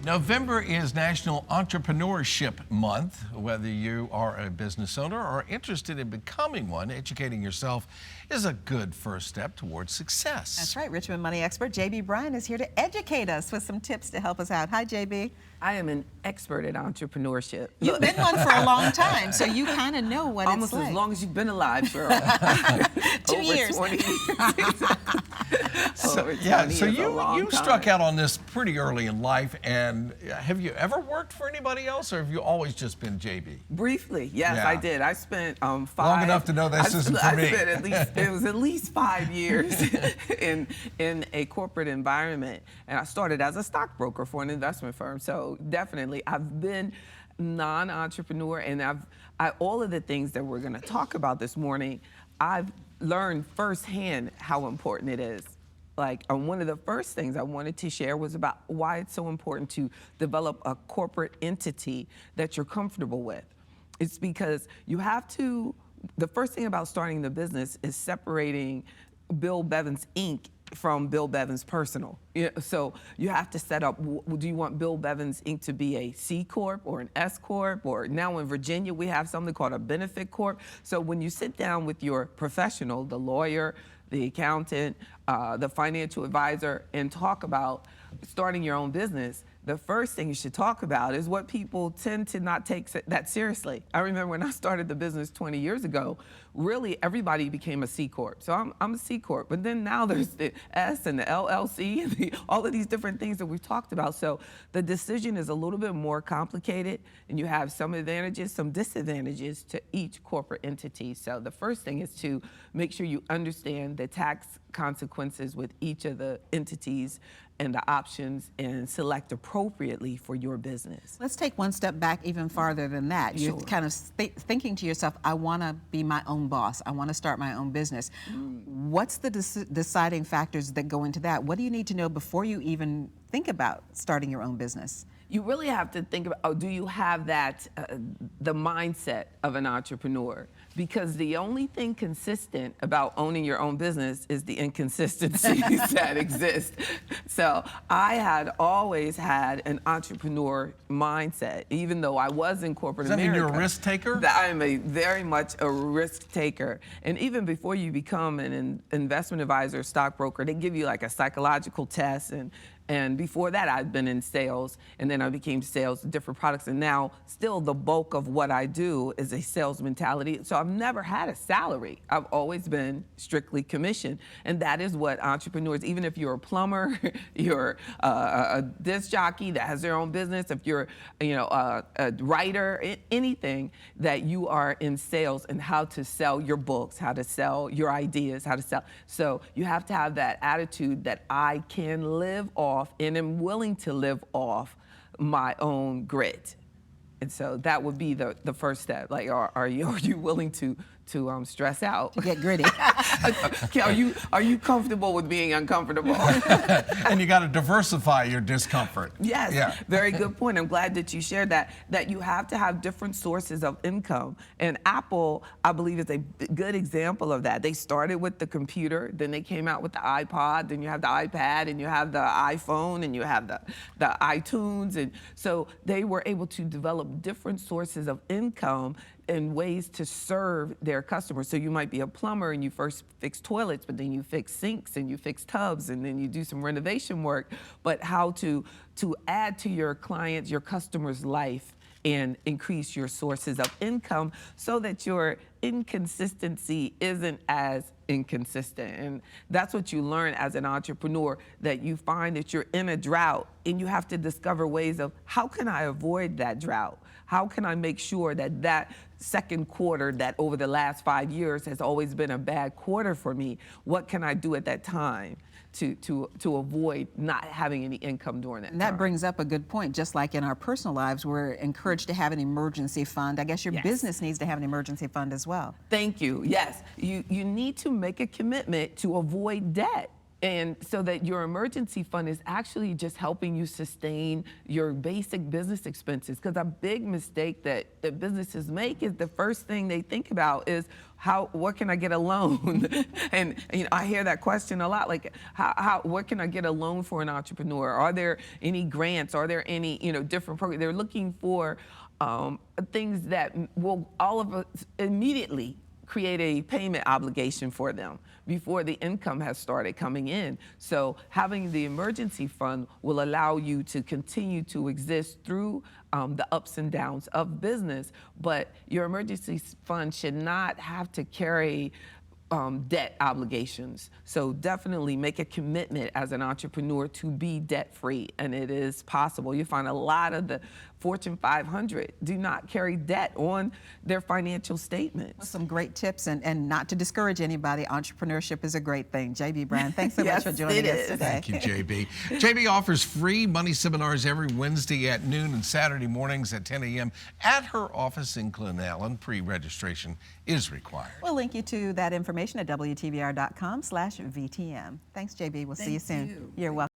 November is National Entrepreneurship Month. Whether you are a business owner or interested in becoming one, educating yourself is a good first step towards success. That's right. Richmond Money expert JB Bryan is here to educate us with some tips to help us out. Hi, JB. I am an expert at entrepreneurship. You've been one for a long time, so you kind of know what Almost it's like. as long as you've been alive, girl. 2 years. 20 years. So you struck out on this pretty early in life, and have you ever worked for anybody else, or have you always just been JB? Briefly, yes, Yeah. I did. I spent Long enough to know this isn't for me. It was at least 5 years in a corporate environment, and I started as a stockbroker for an investment firm. So definitely, I've been non-entrepreneur, and all of the things that we're going to talk about this morning, I've learned firsthand how important it is. One of the first things I wanted to share was about why it's so important to develop a corporate entity that you're comfortable with. It's because you have to, the first thing about starting the business is separating Bill Bevins Inc. from Bill Bevins Personal. So you have to set up, do you want Bill Bevins Inc. to be a C Corp or an S Corp? Or now in Virginia, we have something called a benefit corp. So when you sit down with your professional, the lawyer, the accountant, the financial advisor, and talk about starting your own business, the first thing you should talk about is what people tend to not take that seriously. I remember when I started the business 20 years ago, really everybody became a C Corp. So I'm a C Corp, but then now there's the S and the LLC and all of these different things that we've talked about. So the decision is a little bit more complicated, and you have some advantages, some disadvantages to each corporate entity. So the first thing is to make sure you understand the tax consequences with each of the entities and the options, and select appropriately for your business. Let's take one step back even farther than that. You're Sure. kind of thinking to yourself, I want to be my own boss. I want to start my own business. What's the deciding factors that go into that? What do you need to know before you even think about starting your own business? You really have to think about, do you have that, the mindset of an entrepreneur? Because the only thing consistent about owning your own business is the inconsistencies that exist. So I had always had an entrepreneur mindset, even though I was in corporate Does that America. mean you're a risk taker? I am very much a risk taker. And even before you become an investment advisor, stockbroker, they give you like a psychological test. And before that, I'd been in sales, and then I became sales of different products. And now, still, the bulk of what I do is a sales mentality. So I've never had a salary. I've always been strictly commission. And that is what entrepreneurs, even if you're a plumber, you're a disc jockey that has their own business, if you're a writer, anything, that you are in sales and how to sell your books, how to sell your ideas, how to sell. So you have to have that attitude that I can live off and am willing to live off my own grit. And so that would be the first step. Like, are you willing to stress out? To get gritty. Are you comfortable with being uncomfortable? And you got to diversify your discomfort. Yes, Yeah. Very good point. I'm glad that you shared that you have to have different sources of income. And Apple, I believe, is a good example of that. They started with the computer, then they came out with the iPod, then you have the iPad, and you have the iPhone, and you have the iTunes. And so they were able to develop different sources of income and ways to serve their customers. So you might be a plumber and you first fix toilets, but then you fix sinks and you fix tubs, and then you do some renovation work. But how to add to your clients, your customer's life, and increase your sources of income so that your inconsistency isn't as inconsistent. And that's what you learn as an entrepreneur, that you find that you're in a drought and you have to discover ways of, how can I avoid that drought? How can I make sure that second quarter that over the last 5 years has always been a bad quarter for me, what can I do at that time to avoid not having any income during that And that time? brings up a good point. Just like in our personal lives, we're encouraged to have an emergency fund. I guess your Yes. business needs to have an emergency fund as well. Thank you. Yes, you need to make a commitment to avoid debt. And so that your emergency fund is actually just helping you sustain your basic business expenses. Because a big mistake that businesses make is the first thing they think about is what can I get a loan? And I hear that question a lot, like what can I get a loan for an entrepreneur? Are there any grants? Are there any different programs? They're looking for things that will all of us immediately create a payment obligation for them before the income has started coming in. So having the emergency fund will allow you to continue to exist through the ups and downs of business, but your emergency fund should not have to carry debt obligations. So definitely make a commitment as an entrepreneur to be debt-free, and it is possible. You find a lot of the Fortune 500 do not carry debt on their financial statements. Some great tips, and not to discourage anybody, entrepreneurship is a great thing. JB Brand, thanks so much for joining us today. Thank you, JB. JB offers free money seminars every Wednesday at noon and Saturday mornings at 10 a.m. at her office in Glen Allen. Pre-registration is required. We'll link you to that information at WTVR.com/VTM. Thanks, JB. We'll see you soon. You're welcome.